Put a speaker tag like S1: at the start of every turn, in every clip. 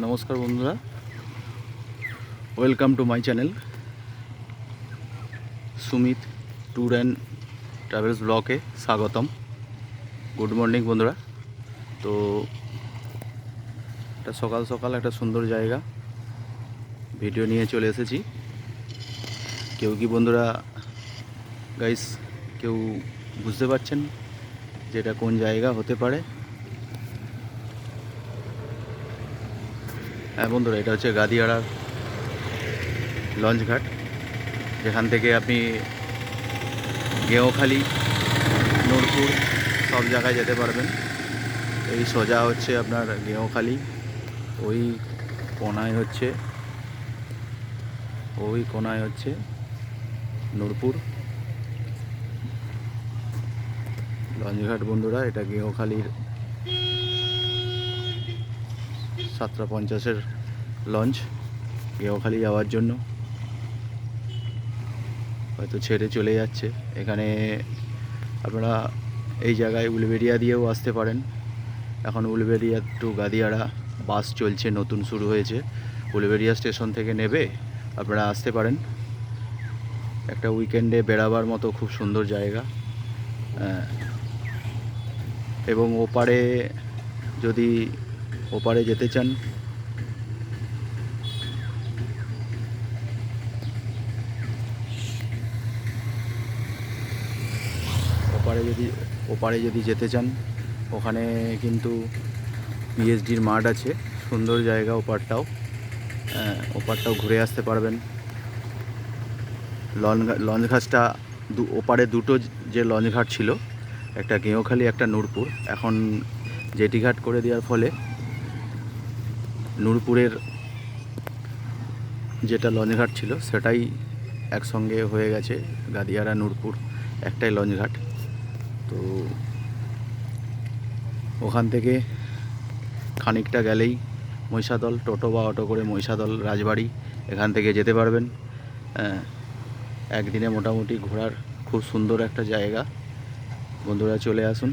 S1: নমস্কার বন্ধুরা, welcome to my channel Sumit tour and travels ব্লগে স্বাগতম। গুড মর্নিং বন্ধুরা। তো একটা সকাল সকাল একটা সুন্দর জায়গা ভিডিও নিয়ে চলে এসেছি। কেউ কি বন্ধুরা গাইস কেউ বুঝতে পারছেন যে এটা কোন জায়গা হতে পারে? হ্যাঁ বন্ধুরা, এটা হচ্ছে গাদিয়াড়ার লঞ্চ ঘাট, যেখান থেকে আপনি গেঁওখালি, নূরপুর সব জায়গায় যেতে পারবেন। এই সোজা হচ্ছে আপনার গেঁওখালি, ওই কোনায় হচ্ছে নূরপুর লঞ্চঘাট। বন্ধুরা, এটা গেঁওখালির 7:50 লঞ্চ গেঁওখালি যাওয়ার জন্য হয়তো ছেড়ে চলে যাচ্ছে। এখানে আপনারা এই জায়গায় উলবেড়িয়া দিয়েও আসতে পারেন। এখন উলবেড়িয়া টু গাদিয়াড়া বাস চলছে, নতুন শুরু হয়েছে। উলবেড়িয়া স্টেশন থেকে নেবে আপনারা আসতে পারেন। একটা উইকেন্ডে বেড়াবার মতো খুব সুন্দর জায়গা। এবং যদি ওপারে যেতে চান, ওপারে যদি যেতে চান, ওখানে কিন্তু পিএইচডির মাঠ আছে, সুন্দর জায়গা। ওপারটাও ঘুরে আসতে পারবেন। লঞ্চ ঘাটটা ওপারে দুটো যে লঞ্চ ঘাট ছিল, একটা গেঁওখালি একটা নূরপুর, এখন জেটি ঘাট করে দেওয়ার ফলে নূরপুরের যেটা লঞ্চ ঘাট ছিল সেটাই একসঙ্গে হয়ে গেছে। গাদিয়াড়া নূরপুর একটাই লঞ্চ ঘাট। তো ওখান থেকে খানিকটা গেলেই মহিষাদল, টোটো বা অটো করে মহিষাদল রাজবাড়ি এখান থেকে যেতে পারবেন। একদিনে মোটামুটি ঘোরার খুব সুন্দর একটা জায়গা। বন্ধুরা চলে আসুন।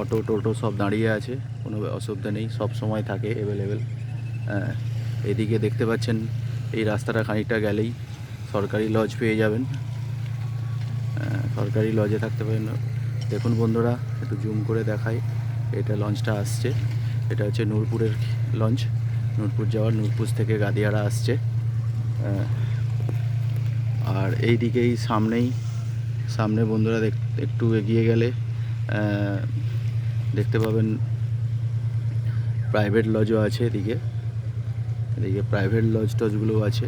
S1: অটো টোটো সব দাঁড়িয়ে আছে, কোনো অসুবিধা নেই, সব সময় থাকে অ্যাভেলেবেল। এদিকে দেখতে পাচ্ছেন, এই রাস্তাটা খানিকটা গেলেই সরকারি লজ পেয়ে যাবেন। সরকারি লজে থাকতে পারেন। দেখুন বন্ধুরা, একটু জুম করে দেখাই। এটা লঞ্চটা আসছে, এটা হচ্ছে নূরপুরের লঞ্চ, নূরপুর যাওয়ার, নূরপুর থেকে গাদিয়াড়া আসছে। আর এই দিকেই সামনে বন্ধুরা একটু এগিয়ে গেলে দেখতে পাবেন প্রাইভেট লজও আছে। এদিকে প্রাইভেট লজ টজগুলোও আছে।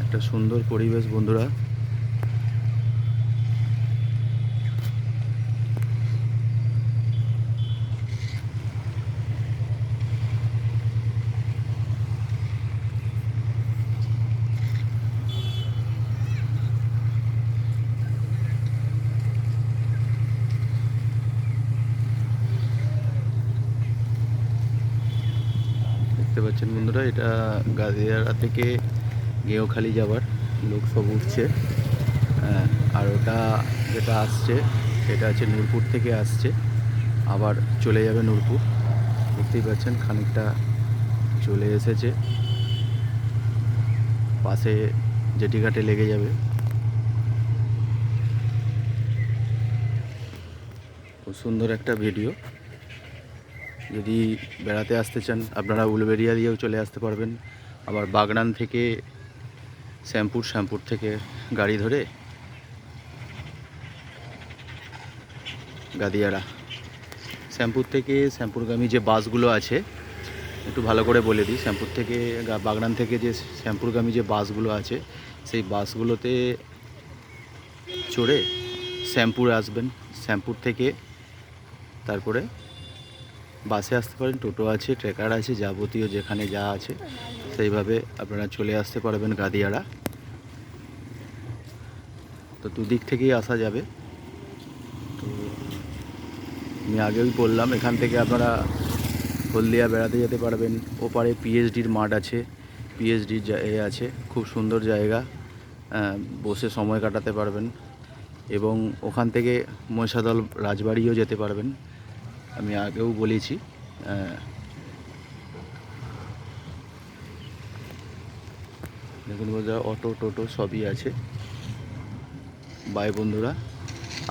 S1: একটা সুন্দর পরিবেশ বন্ধুরা। দেখতে পাচ্ছেন বন্ধুরা, এটা গাদিয়াড়া থেকে গেঁওখালি যাবার লোক সব উঠছে। আর ওটা যেটা আসছে সেটা হচ্ছে নূরপুর থেকে আসছে, আবার চলে যাবে নূরপুর। দেখতেই পাচ্ছেন খানিকটা চলে এসেছে, পাশে জেটি ঘাটে লেগে যাবে। খুব সুন্দর একটা ভিডিও। যদি বেড়াতে আসতে চান আপনারা উলবেড়িয়া দিয়েও চলে আসতে পারবেন। আবার বাগনান থেকে শ্যামপুর থেকে গাড়ি ধরে গাদিয়াড়া। শ্যামপুরগামী যে বাসগুলো আছে, একটু ভালো করে বলে দিই, বাগনান থেকে যে শ্যামপুরগামী যে বাসগুলো আছে, সেই বাসগুলোতে চড়ে শ্যামপুর আসবেন। শ্যামপুর থেকে তারপরে বাসে আসতে পারেন, টোটো আছে, ট্রেকার আছে, যাবতীয় যেখানে যা আছে সেইভাবে আপনারা চলে আসতে পারবেন গাদিয়াড়া। তো দুদিক থেকেই আসা যাবে। তো আমি আগেই বললাম, এখান থেকে আপনারা হলদিয়া বেড়াতে যেতে পারবেন। ওপারে পিএইচডির মাঠ আছে, পিএইচডির আছে, খুব সুন্দর জায়গা, বসে সময় কাটাতে পারবেন। এবং ওখান থেকে মহিষাদল রাজবাড়িও যেতে পারবেন। আমি আগেও বলেছি। দেখুন বন্ধুরা, অটো টোটো সবই আছে। বাই বন্ধুরা,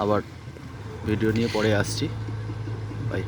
S1: আবার ভিডিও নিয়ে পরে আসছি। বাই।